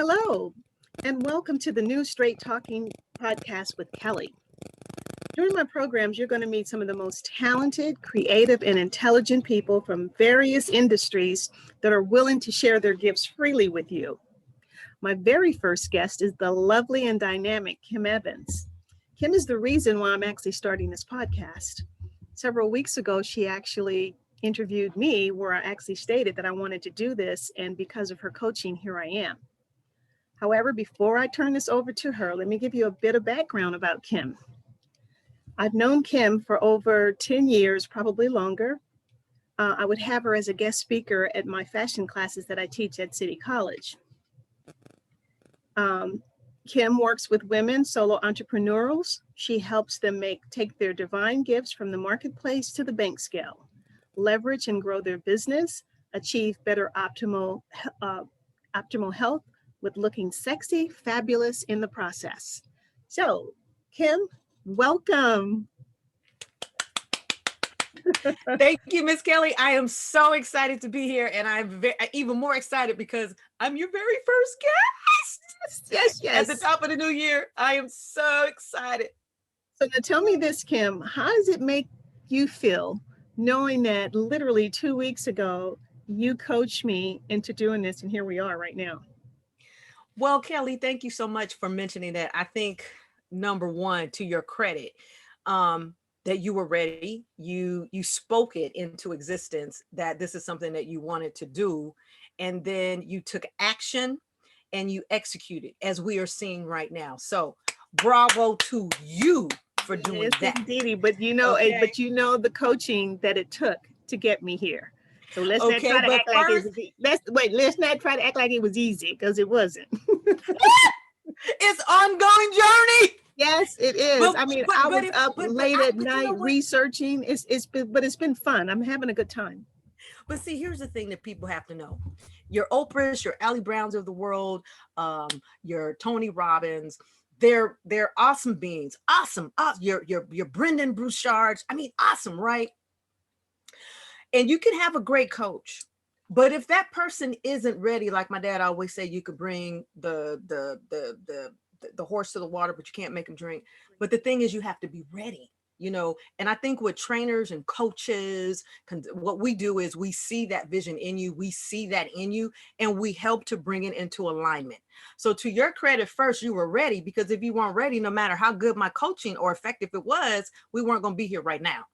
Hello, and welcome to the new Straight Talking podcast with Kelly. During my programs, you're going to meet some of the most talented, creative, and intelligent people from various industries that are willing to share their gifts freely with you. My very first guest is the lovely and dynamic Kim Evans. Kim is the reason why I'm actually starting this podcast. Several weeks ago, she actually interviewed me where I actually stated that I wanted to do this, and because of her coaching, here I am. However, before I turn this over to her, let me give you a bit of background about Kim. I've known Kim for over 10 years, probably longer. I would have her as a guest speaker at my fashion classes that I teach at City College. Kim works with women, solo entrepreneurs. She helps them take their divine gifts from the marketplace to the bank scale, leverage and grow their business, achieve better optimal health, with looking sexy, fabulous in the process. So, Kim, welcome. Thank you, Miss Kelly. I am so excited to be here, and I'm even more excited because I'm your very first guest. Yes. At the top of the new year, I am so excited. So now tell me this, Kim, how does it make you feel knowing that literally 2 weeks ago, you coached me into doing this, and here we are right now? Well, Kelly, thank you so much for mentioning that. I think, number one, to your credit, that you were ready. You spoke it into existence that this is something that you wanted to do. And then you took action and you executed, as we are seeing right now. So bravo to you for doing that. Indeedy. But you know, the coaching that it took to get me here. So let's not try to act like it was let's not try to act like it was easy, because it wasn't. It's ongoing journey. Yes, it is. I was up late at night researching. It's been fun. I'm having a good time. But see, here's the thing that people have to know. Your Oprahs, your Allie Browns of the world, your Tony Robbins, they're awesome beings. Awesome. Your Brendan Brouchards. Awesome, right? And you can have a great coach. But if that person isn't ready, like my dad always said, you could bring the horse to the water, but you can't make him drink. But the thing is, you have to be ready, and I think with trainers and coaches, what we do is we see that vision in you, we see that in you, and we help to bring it into alignment. So to your credit, first, you were ready, because if you weren't ready, no matter how good my coaching or effective it was, we weren't going to be here right now.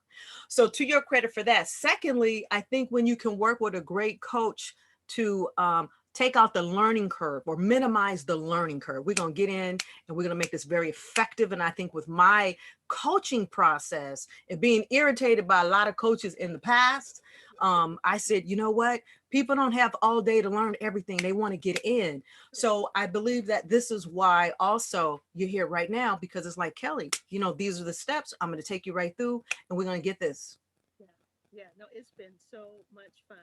So to your credit for that. Secondly, I think when you can work with a great coach to take out the learning curve or minimize the learning curve. We're going to get in and we're going to make this very effective. And I think with my coaching process and being irritated by a lot of coaches in the past, I said, you know what? People don't have all day to learn everything. They want to get in. So I believe that this is why also you're here right now, because it's like, Kelly, these are the steps. I'm going to take you right through and we're going to get this. Yeah. No, it's been so much fun,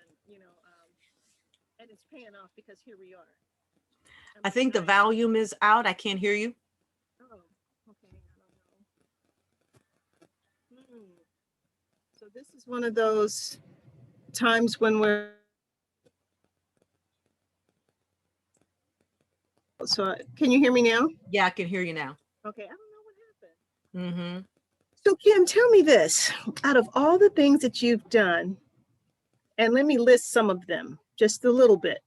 and it's paying off, because here we are. I think the volume is out. I can't hear you. Oh, okay. I don't know. So this is one of those times when we're. So can you hear me now? Yeah, I can hear you now. Okay. I don't know what happened. Mm-hmm. So Kim, tell me this, out of all the things that you've done, and let me list some of them, just a little bit.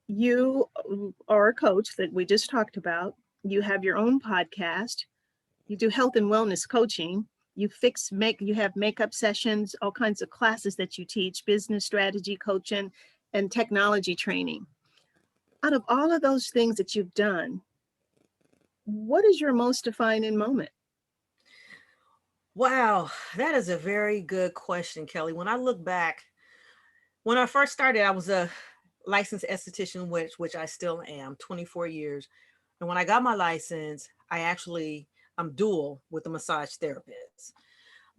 You are a coach that we just talked about. You have your own podcast. You do health and wellness coaching. You have makeup sessions, all kinds of classes that you teach, business strategy coaching, and technology training. Out of all of those things that you've done, what is your most defining moment? Wow, that is a very good question, Kelly. When I look back, when I first started, I was a licensed esthetician, which I still am, 24 years. And when I got my license, I'm dual with a massage therapist.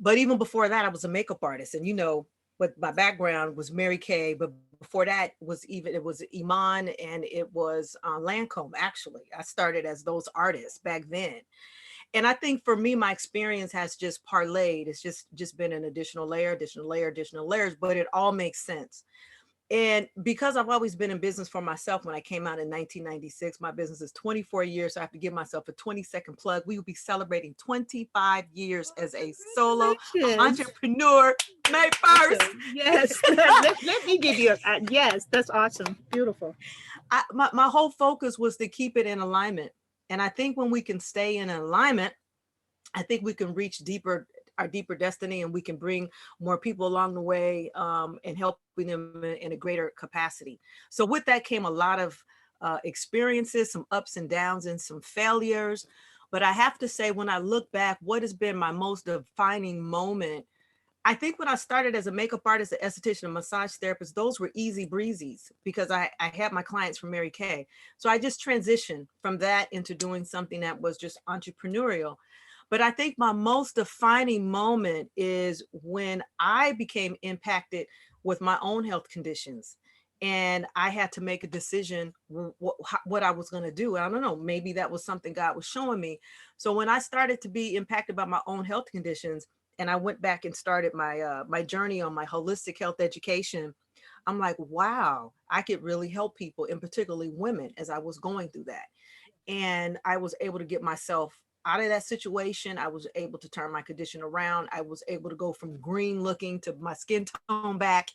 But even before that, I was a makeup artist. And but my background was Mary Kay, but before that it was Iman, and it was Lancome. Actually, I started as those artists back then. And I think for me, my experience has just parlayed. It's just been an additional layer, additional layers, but it all makes sense. And because I've always been in business for myself, when I came out in 1996, my business is 24 years. So I have to give myself a 20-second plug. We will be celebrating 25 years as a solo Congratulations. entrepreneur, May 1st. Awesome. Yes. Let me give you a yes. That's awesome. Beautiful. My whole focus was to keep it in alignment. And I think when we can stay in alignment, I think we can reach our deeper destiny, and we can bring more people along the way, and helping them in a greater capacity. So with that came a lot of experiences, some ups and downs, and some failures. But I have to say, when I look back, what has been my most defining moment? I think when I started as a makeup artist, an esthetician, a massage therapist, those were easy breezes because I had my clients from Mary Kay. So I just transitioned from that into doing something that was just entrepreneurial. But I think my most defining moment is when I became impacted with my own health conditions. And I had to make a decision what I was going to do. I don't know, maybe that was something God was showing me. So when I started to be impacted by my own health conditions, and I went back and started my journey on my holistic health education, I'm like, wow, I could really help people, and particularly women, as I was going through that. And I was able to get myself out of that situation. I was able to turn my condition around. I was able to go from green looking to my skin tone back.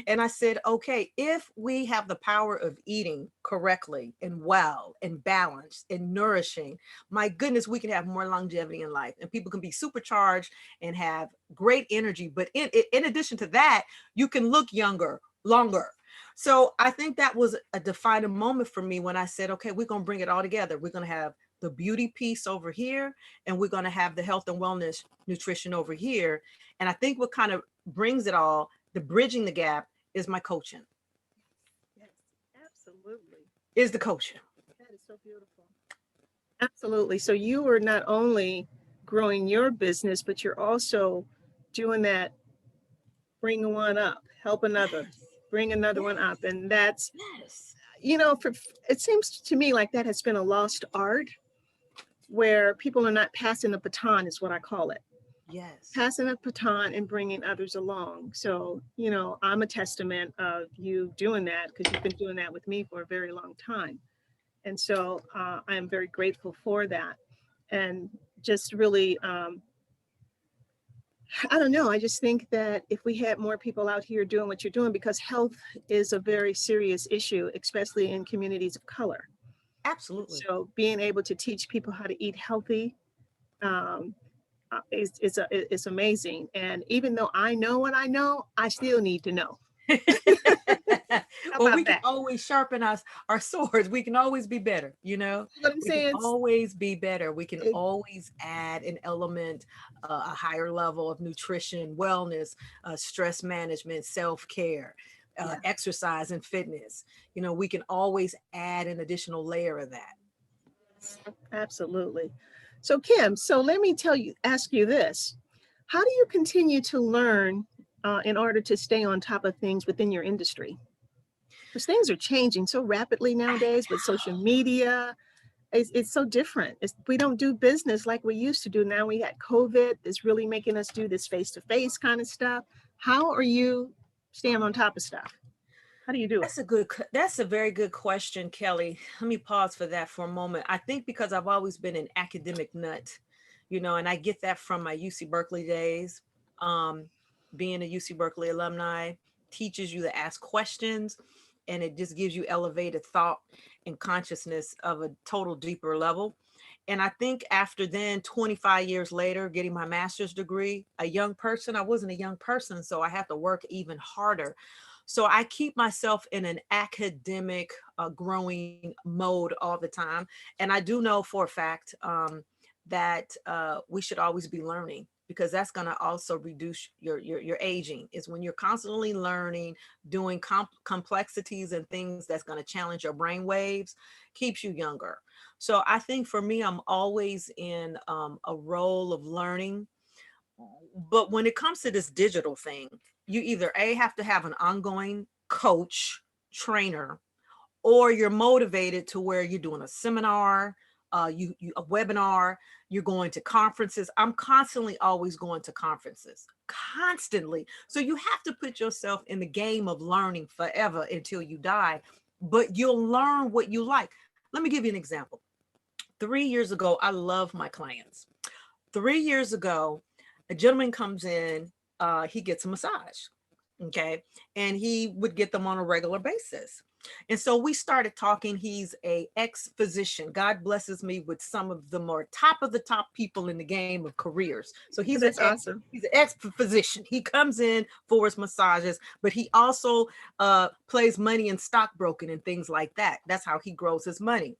And I said, okay, if we have the power of eating correctly and well and balanced and nourishing, my goodness, we can have more longevity in life, and people can be supercharged and have great energy. But in addition to that, you can look younger, longer. So I think that was a defining moment for me when I said, okay, we're going to bring it all together. We're going to have the beauty piece over here, and we're going to have the health and wellness nutrition over here. And I think what kind of brings it all, the bridging the gap, is my coaching, Yes, absolutely. is the coaching. That is so beautiful. Absolutely. So you are not only growing your business, but you're also doing that, bring one up, help another, Yes, bring another one yes, up. And that's, yes, for it seems to me like that has been a lost art where people are not passing the baton, is what I call it. yes. Passing a baton and bringing others along. So, I'm a testament of you doing that because you've been doing that with me for a very long time. And so I am very grateful for that. And just really, I don't know, I just think that if we had more people out here doing what you're doing, because health is a very serious issue, especially in communities of color. Absolutely. So being able to teach people how to eat healthy, um, is amazing. And even though I know what I know, I still need to know. How Well, we about can that? always sharpen our swords. We can always be better, you know? What I'm We can saying? always be better. We can It, always add an element, a higher level of nutrition, wellness, stress management, self-care, yeah, exercise and fitness. We can always add an additional layer of that. absolutely. So Kim, so let me ask you this. How do you continue to learn in order to stay on top of things within your industry? Because things are changing so rapidly nowadays with social media. It's so different. We don't do business like we used to do. Now we had COVID. It's really making us do this face-to-face kind of stuff. How are you staying on top of stuff? How do you do it? That's a very good question, Kelly. Let me pause for that for a moment. I think because I've always been an academic nut, and I get that from my UC Berkeley days. Um, Being a UC Berkeley alumni teaches you to ask questions, and it just gives you elevated thought and consciousness of a total deeper level. And I think after then, 25 years later, getting my master's degree, I wasn't a young person, so I have to work even harder. So I keep myself in an academic growing mode all the time. And I do know for a fact that we should always be learning, because that's going to also reduce your aging, is when you're constantly learning, doing complexities and things that's going to challenge your brain waves, keeps you younger. So I think for me, I'm always in a role of learning. But when it comes to this digital thing, you either have to have an ongoing coach, trainer, or you're motivated to where you're doing a seminar, a webinar, You're going to conferences. I'm constantly always going to conferences, constantly. So you have to put yourself in the game of learning forever until you die, but you'll learn what you like. Let me give you an example. 3 years ago, I love my clients. 3 years ago, a gentleman comes in, he gets a massage. Okay. And he would get them on a regular basis. And so we started talking. He's a ex-physician. God blesses me with some of the more top of the top people in the game of careers. So That's awesome. he's an ex-physician. He comes in for his massages, but he also plays money in stockbroking and things like that. That's how he grows his money.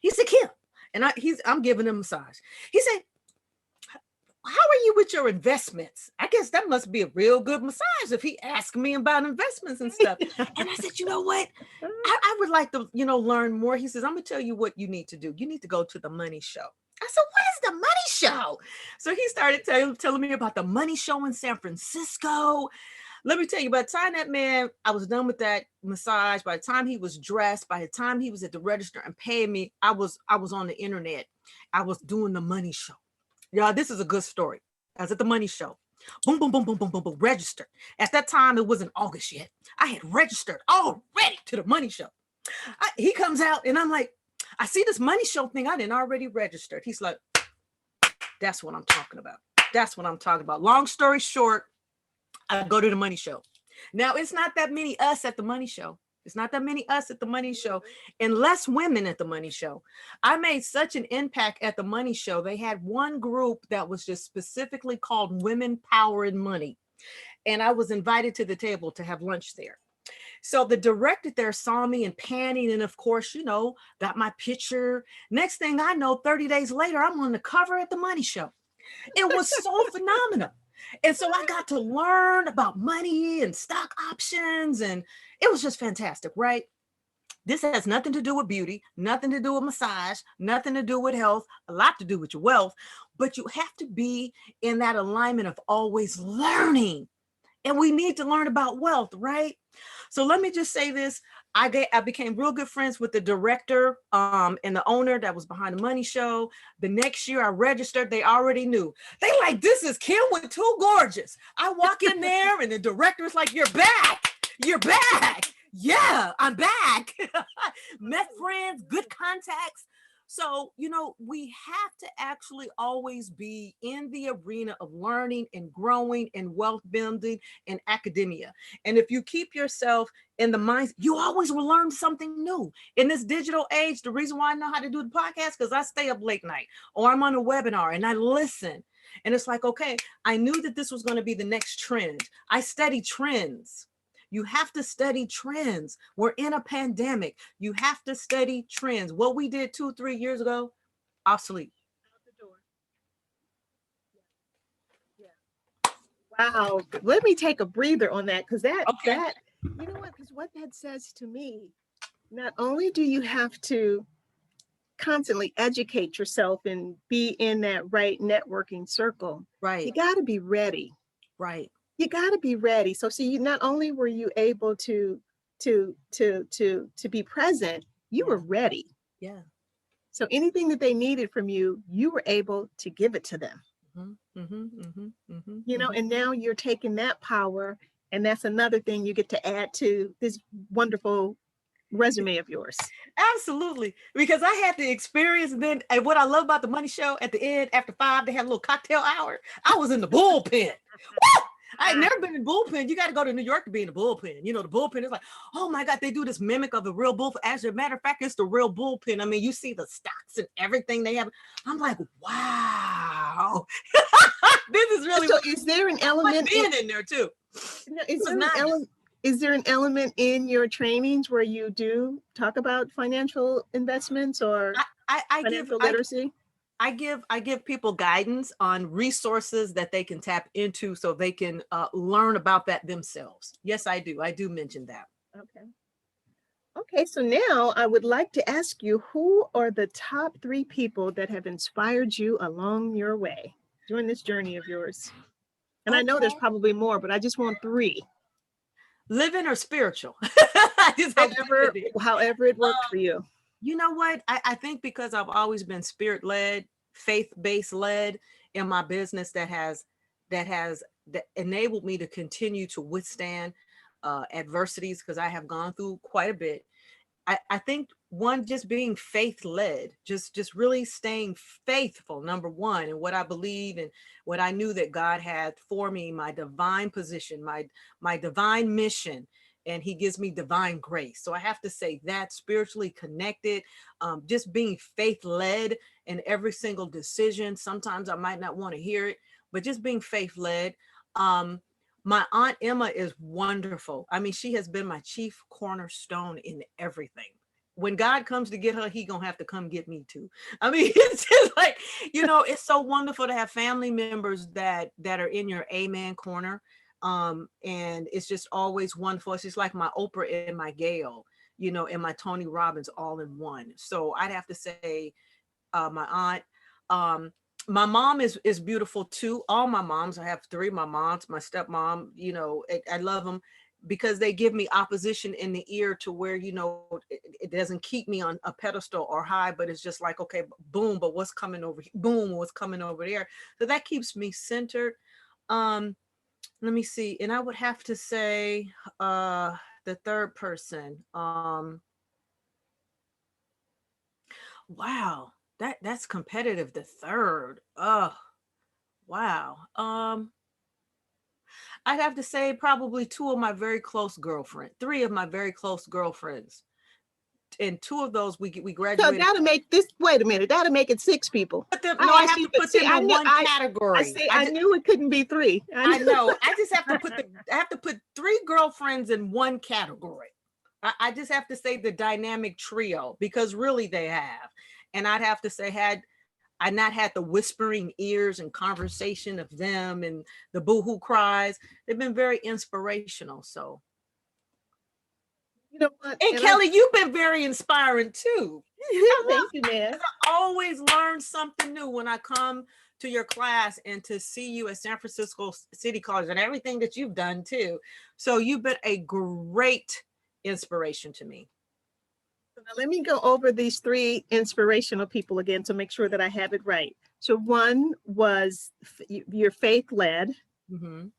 He said, Kim, and I'm giving him a massage. He said, how are you with your investments? I guess that must be a real good massage if he asked me about investments and stuff. And I said, you know what? I would like to, learn more. He says, I'm going to tell you what you need to do. You need to go to the money show. I said, what is the money show? So he started telling me about the money show in San Francisco. Let me tell you, by the time that man, I was done with that massage, by the time he was dressed, by the time he was at the register and paying me, I was on the internet. I was doing the money show. Yeah, this is a good story. I was at the money show. Boom, boom, boom, boom, boom, boom, boom, registered. At that time, it wasn't August yet. I had registered already to the money show. He comes out and I'm like, I see this money show thing. I didn't already registered. He's like, that's what I'm talking about. That's what I'm talking about. Long story short, I go to the money show. Now, it's not that many us at the money show. It's not that many us at the money show and less women at the money show. I made such an impact at the money show. They had one group that was just specifically called Women Power and Money. And I was invited to the table to have lunch there. So the director there saw me and panning. And of course, got my picture. Next thing I know, 30 days later, I'm on the cover at the money show. It was so phenomenal. And so I got to learn about money and stock options, and it was just fantastic, right? This has nothing to do with beauty, nothing to do with massage, nothing to do with health, a lot to do with your wealth, but you have to be in that alignment of always learning. And we need to learn about wealth, right? So let me just say this. I became real good friends with the director and the owner that was behind the money show. The next year I registered, they already knew. They like, this is Kim with Too Gorgeous. I walk in there and the director is like, you're back. You're back. Yeah, I'm back. Met friends, good contacts. So, we have to actually always be in the arena of learning and growing and wealth building and academia. And if you keep yourself in the mind, you always will learn something new. In this digital age, the reason why I know how to do the podcast, because I stay up late night or I'm on a webinar and I listen. And it's like, okay, I knew that this was going to be the next trend. I study trends. You have to study trends. We're in a pandemic. You have to study trends. What we did 2-3 years ago, obsolete. Out the door. Yeah. Wow. Let me take a breather on that, because that, you know what? Because what that says to me, not only do you have to constantly educate yourself and be in that right networking circle, right? You got to be ready. Right. You got to be ready. So see, not only were you able to be present, you were ready. Yeah. So anything that they needed from you, you were able to give it to them. And now you're taking that power, and that's another thing you get to add to this wonderful resume of yours. Absolutely. Because I had the experience. And what I love about the money show, at the end, after 5, they had a little cocktail hour. I was in the bullpen. I had never been in bullpen. You got to go to New York to be in the bullpen. The bullpen is like, oh my God, they do this mimic of the real bullpen. As a matter of fact, it's the real bullpen. I mean, you see the stocks and everything they have. I'm like, wow. This is really. So is there an element in there too? Is there an element in your trainings where you do talk about financial investments or financial literacy? I give people guidance on resources that they can tap into so they can learn about that themselves. Yes, I do. I do mention that. Okay. So now I would like to ask you, who are the top 3 people that have inspired you along your way during this journey of yours? And I know there's probably more, but I just want 3. Living or spiritual? However it worked for you. You know what? I think because I've always been spirit led, faith-based led in my business that enabled me to continue to withstand adversities, because I have gone through quite a bit. I think one, just being faith led, just really staying faithful, number one, and what I believe and what I knew that God had for me, my divine position, my divine mission, and he gives me divine grace. So I have to say that, spiritually connected, just being faith led in every single decision. Sometimes I might not want to hear it, but just being faith led. My Aunt Emma is wonderful. I mean, she has been my chief cornerstone in everything. When God comes to get her, he gonna have to come get me too. I mean, it's just like, it's so wonderful to have family members that are in your amen corner. And it's just always wonderful. It's just like my Oprah and my Gail, and my Tony Robbins all in one. So I'd have to say my aunt. My mom is beautiful too. All my moms, I have three. My moms, my stepmom, I love them because they give me opposition in the ear to where, it doesn't keep me on a pedestal or high, but it's just like, okay, boom, but what's coming over here? Boom, what's coming over there? So that keeps me centered. Let me see. And I would have to say the third person. Wow. That's competitive. The third. Oh, wow. I'd have to say probably three of my very close girlfriends. And two of those we So graduated. that'll make this, wait a minute, that'll make it 6 people. I have to put them in one category. I knew it couldn't be 3. I know. I just have to put 3 girlfriends in one category. I just have to say the dynamic trio, because really they have. And I'd have to say, had I not had the whispering ears and conversation of them and the boohoo cries, they've been very inspirational. So, You know what? and Kelly, you've been very inspiring too. Thank you, man. I always learn something new when I come to your class and to see you at San Francisco City College and everything that you've done too. So you've been a great inspiration to me. Now let me go over these 3 inspirational people again to make sure that I have it right. So one was your faith led, and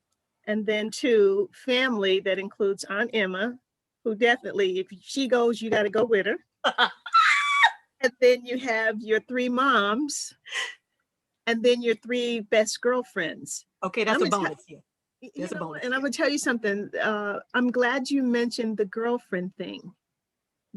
then 2, family, that includes Aunt Emma, who definitely, if she goes, you got to go with her. And then you have your 3 moms, and then your 3 best girlfriends. Okay, that's a bonus. That's a bonus. And I'm gonna tell you something. I'm glad you mentioned the girlfriend thing,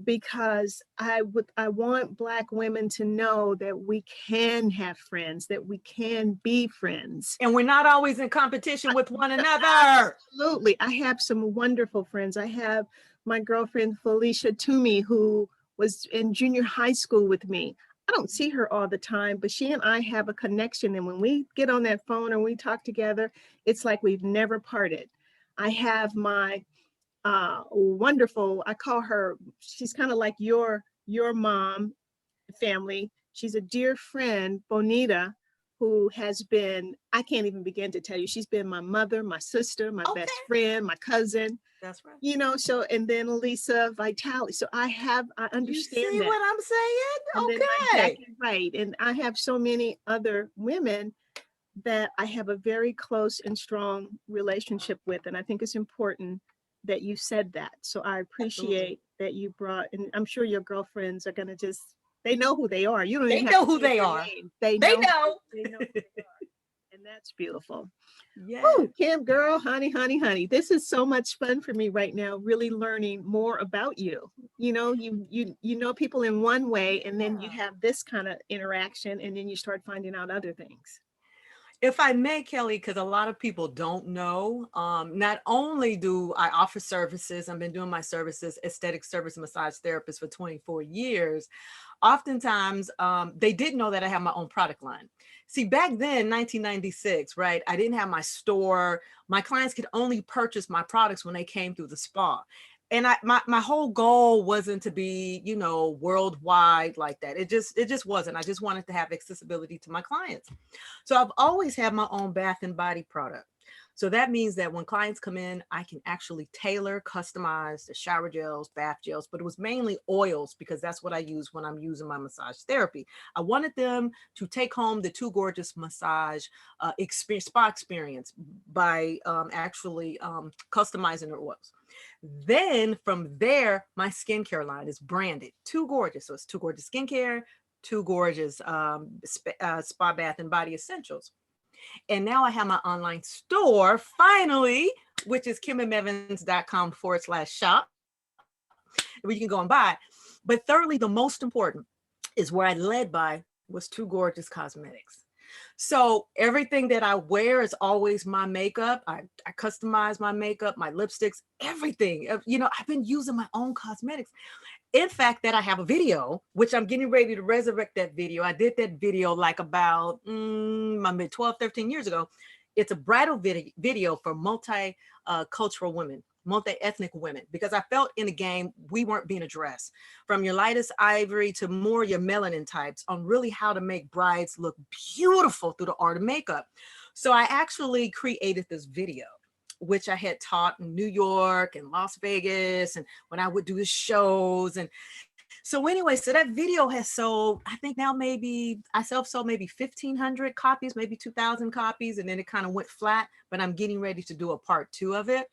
because I want Black women to know that we can have friends, that we can be friends. And we're not always in competition with one another. Absolutely. I have some wonderful friends. I have my girlfriend, Felicia Toomey, who was in junior high school with me. I don't see her all the time, but she and I have a connection. And when we get on that phone and we talk together, it's like we've never parted. I have my wonderful, I call her, she's kind of like your mom family. She's a dear friend, Bonita, who has been, I can't even begin to tell you, she's been my mother, my sister, my best friend, my cousin. That's right. So, and then Lisa Vitale. So I understand you see that. what I'm saying? And okay. Exactly right. And I have so many other women that I have a very close and strong relationship with. And I think it's important that you said that. So I appreciate that you brought, and I'm sure your girlfriends are going to just, they know who they are. You don't even know who they are. They know. They know who they are. And that's beautiful. Yeah. Oh, Kim, girl, honey. This is so much fun for me right now, really learning more about you. You know people in one way, and then you have this kind of interaction, and then you start finding out other things. If I may, Kelly, because a lot of people don't know, not only do I offer services, I've been doing my services, aesthetic service massage therapist for 24 years. Oftentimes, they didn't know that I have my own product line. See, back then, 1996, right, I didn't have my store. My clients could only purchase my products when they came through the spa. And my whole goal wasn't to be, worldwide like that. It just wasn't. I just wanted to have accessibility to my clients. So I've always had my own bath and body product. So that means that when clients come in, I can actually tailor, customize the shower gels, bath gels, but it was mainly oils because that's what I use when I'm using my massage therapy. I wanted them to take home the Too Gorgeous massage experience, spa experience by actually customizing their oils. Then from there, my skincare line is branded Too Gorgeous. So it's Too Gorgeous Skincare, Too Gorgeous Spa, Bath, and Body Essentials. And now I have my online store finally, which is kimandevins.com/shop, where you can go and buy. But thirdly, the most important is where I led by was Too Gorgeous Cosmetics. So everything that I wear is always my makeup. I customize my makeup, my lipsticks, everything. You know, I've been using my own cosmetics. In fact, that I have a video, which I'm getting ready to resurrect that video. I did that video like about maybe 12, 13 years ago. It's a bridal video for multi-cultural women, multi-ethnic women, because I felt in the game, we weren't being addressed from your lightest ivory to more your melanin types on really how to make brides look beautiful through the art of makeup. So I actually created this video, which I had taught in New York and Las Vegas, and when I would do the shows. And so anyway, so that video has sold, I think now maybe I self-sold maybe 1,500 copies, maybe 2,000 copies, and then it kind of went flat, but I'm getting ready to do a part 2 of it.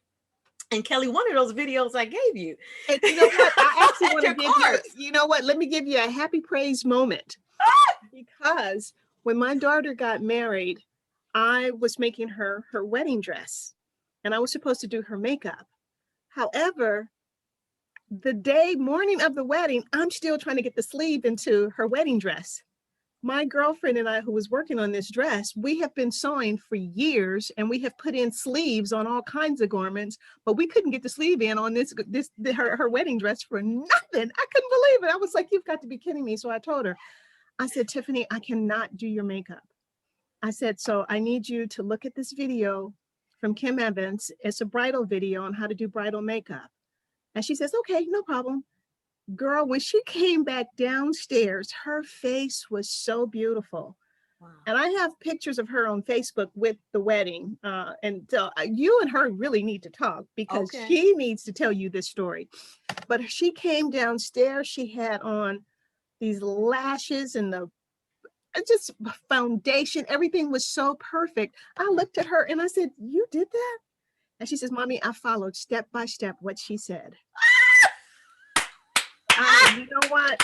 And Kelly, one of those videos I gave you. And you know what? I actually want to Your give you, course. you know what? Let me give you a happy praise moment. Because when my daughter got married, I was making her wedding dress and I was supposed to do her makeup. However, the morning of the wedding, I'm still trying to get the sleeve into her wedding dress. My girlfriend and I, who was working on this dress, we have been sewing for years and we have put in sleeves on all kinds of garments, but we couldn't get the sleeve in on her wedding dress for nothing. I couldn't believe it. I was like, you've got to be kidding me. So I told her, I said, Tiffany, I cannot do your makeup. I said, so I need you to look at this video from Kim Evans. It's a bridal video on how to do bridal makeup. And she says, okay, no problem. Girl, when she came back downstairs, her face was so beautiful. Wow. And I have pictures of her on Facebook with the wedding. And so you and her really need to talk because she needs to tell you this story. But she came downstairs, she had on these lashes and the just foundation, everything was so perfect. I looked at her and I said, you did that? And she says, Mommy, I followed step by step what she said. You know what?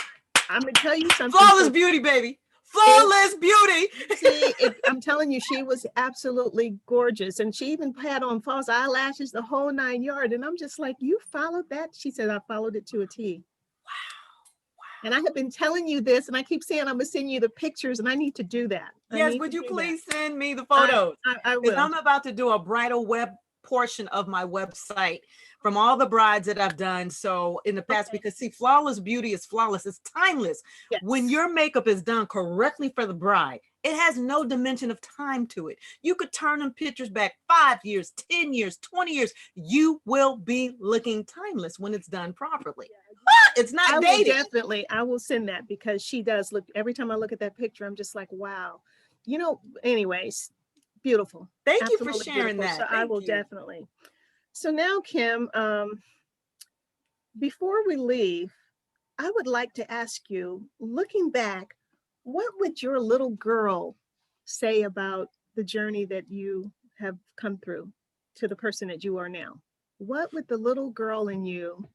I'm gonna tell you something. Flawless beauty, baby. Flawless beauty. See, I'm telling you, she was absolutely gorgeous. And she even had on false eyelashes, the whole 9 yards. And I'm just like, you followed that? She said, I followed it to a T. Wow. And I have been telling you this, and I keep saying I'm gonna send you the pictures, and I need to do that. Yes, would you please send me the photos? I will. I'm about to do a bridal web portion of my website from all the brides that I've done so in the past, because see, flawless beauty is flawless. It's timeless. Yes. When your makeup is done correctly for the bride, it has no dimension of time to it. You could turn them pictures back 5 years, 10 years, 20 years. You will be looking timeless when it's done properly. It's not dated. Definitely, I will send that because she does look, every time I look at that picture, I'm just like, wow. You know, anyways, beautiful. Thank you for sharing that. So I will definitely. So now, Kim, before we leave, I would like to ask you, looking back, what would your little girl say about the journey that you have come through to the person that you are now? What would the little girl in you,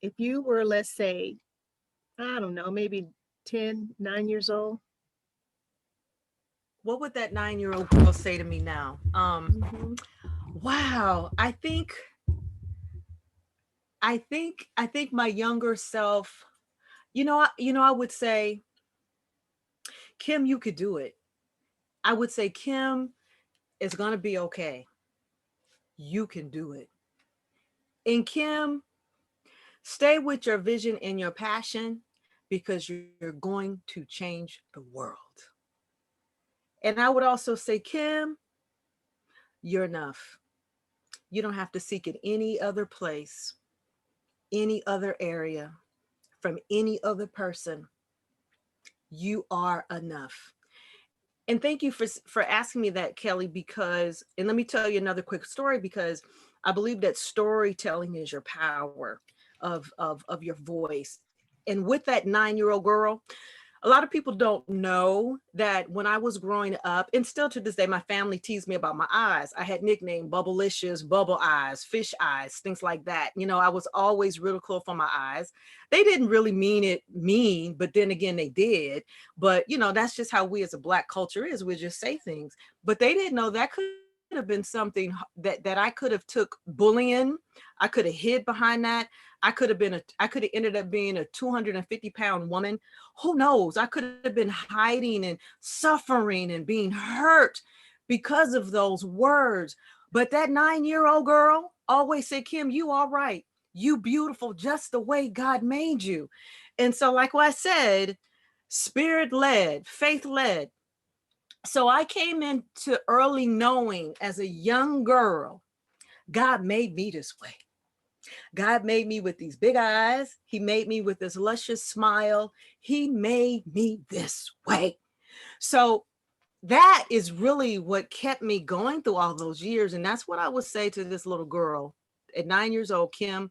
if you were, let's say, I don't know, maybe 9 years old? What would that 9-year-old girl say to me now? Wow, I think my younger self, I would say, Kim, you could do it. I would say, Kim, it's going to be okay. You can do it. And Kim, stay with your vision and your passion because you're going to change the world. And I would also say, Kim, you're enough. You don't have to seek it any other place, any other area, from any other person. You are enough. And thank you for asking me that, Kelly, because, and let me tell you another quick story, because I believe that storytelling is your power of your voice. And with that 9-year-old girl, a lot of people don't know that when I was growing up, and still to this day, my family teased me about my eyes. I had nicknamed Bubblicious, Bubble Eyes, Fish Eyes, things like that. You know, I was always ridiculed for my eyes. They didn't really mean it mean, but then again, they did. But, you know, that's just how we as a Black culture is. We just say things. But they didn't know that could have been something that I could have took bullying. I could have hid behind that. I could have ended up being a 250-pound woman. Who knows? I could have been hiding and suffering and being hurt because of those words. But that 9-year-old girl always said, Kim, you all right. You beautiful just the way God made you. And so, like what I said, spirit led, faith led. So I came into early knowing as a young girl, God made me this way. God made me with these big eyes. He made me with this luscious smile. He made me this way. So that is really what kept me going through all those years. And that's what I would say to this little girl at 9 years old, Kim,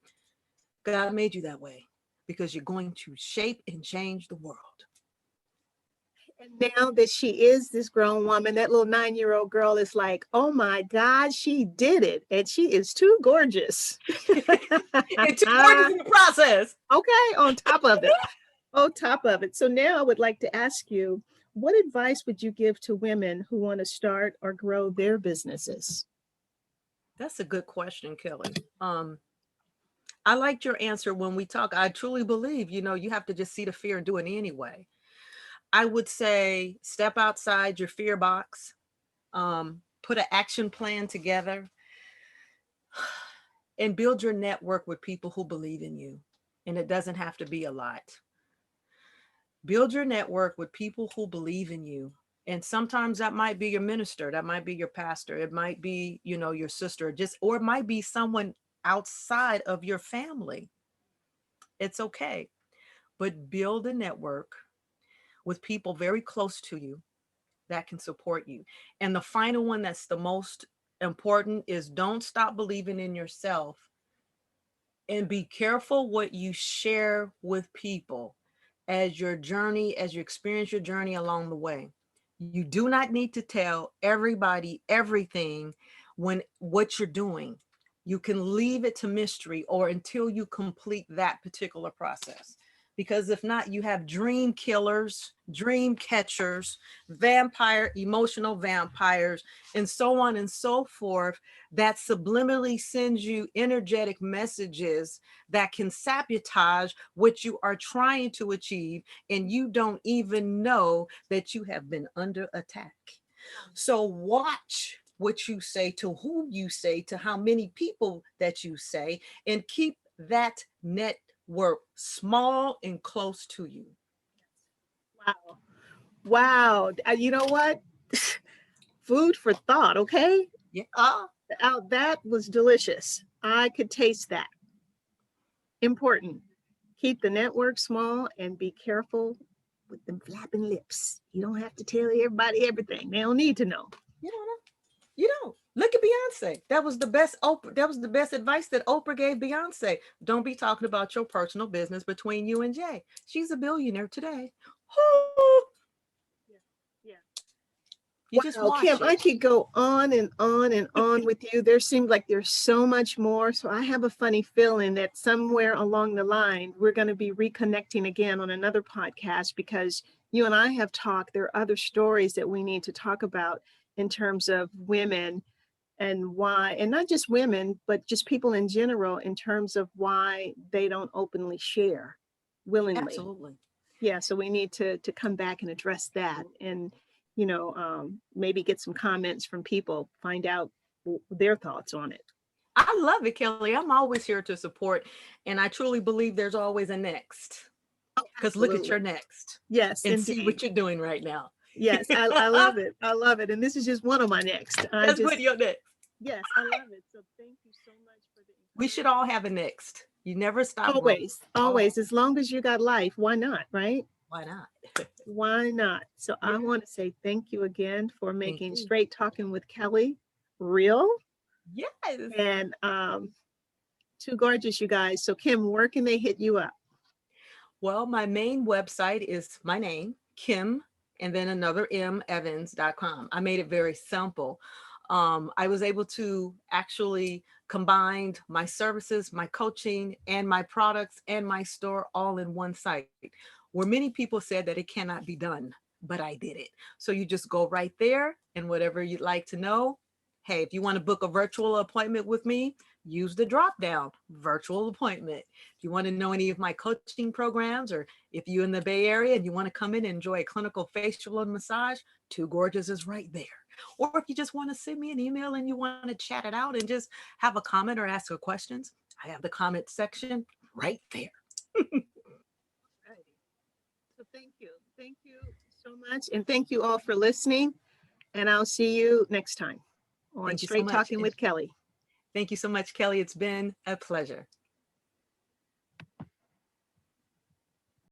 God made you that way because you're going to shape and change the world. And now that she is this grown woman, that little 9-year-old girl is like, oh my God, she did it. And she is too gorgeous. And too gorgeous in the process. Okay, on top of it. On top of it. So now I would like to ask you, what advice would you give to women who want to start or grow their businesses? That's a good question, Kelly. I liked your answer when we talk. I truly believe, you know, you have to just see the fear and do it anyway. I would say step outside your fear box, put an action plan together, and build your network with people who believe in you. And it doesn't have to be a lot. Build your network with people who believe in you. And sometimes that might be your minister, that might be your pastor, it might be, you know, your sister, just, or it might be someone outside of your family. It's okay. But build a network with people very close to you that can support you. And the final one that's the most important is don't stop believing in yourself, and be careful what you share with people as your journey, as you experience your journey along the way. You do not need to tell everybody everything when what you're doing. You can leave it to mystery or until you complete that particular process. Because if not, you have dream killers, dream catchers, vampire, emotional vampires, and so on and so forth that subliminally sends you energetic messages that can sabotage what you are trying to achieve, and you don't even know that you have been under attack. So watch what you say, to whom you say, to how many people that you say, and keep that network small and close to you. Wow. Wow. You know what? Food for thought, okay? Yeah. That was delicious. I could taste that. Important. Keep the network small and be careful with them flapping lips. You don't have to tell everybody everything. They don't need to know. You don't know. You don't. Look at Beyonce. That was the best Oprah. That was the best advice that Oprah gave Beyonce. Don't be talking about your personal business between you and Jay. She's a billionaire today. Ooh, Yeah. you just Wow, watch Kim, I it. could go on and on and on with you. There seems like there's so much more. So I have a funny feeling that somewhere along the line, we're going to be reconnecting again on another podcast, because you and I have talked. There are other stories that we need to talk about in terms of women and why, and not just women, but just people in general, in terms of why they don't openly share willingly. Absolutely. Yeah, so we need to come back and address that, and maybe get some comments from people, find out their thoughts on it. I love it, Kelly. I'm always here to support. And I truly believe there's always a next. Oh, Because look at absolutely. your next Yes, and see indeed. what you're doing right now. Yes, I love it. I love it. And this is just one of my next. That's what you're next. Yes, I love it. So thank you so much for the We should all have a next. You never stop growing. always, always, as long as you got life, why not, right? Why not? Why not? So I Yeah. want to say thank you again for Thank making you. Straight Talking with Kelly real Yes. and too gorgeous, you guys. So Kim, where can they hit you up? Well, my main website is my name, Kim, and then another M, Evans.com. I made it very simple. I was able to actually combine my services, my coaching, and my products and my store all in one site, where many people said that it cannot be done, but I did it. So you just go right there, and whatever you'd like to know. Hey, if you want to book a virtual appointment with me, use the drop down virtual appointment. If you want to know any of my coaching programs, or if you're in the Bay Area and you want to come in and enjoy a clinical facial and massage, Too Gorgeous is right there. Or if you just want to send me an email and you want to chat it out and just have a comment or ask a questions, I have the comment section right there. Right. So thank you. Thank you so much. And thank you all for listening. And I'll see you next time on Thank you so Straight much. Talking And with Kelly. thank you so much, Kelly. It's been a pleasure.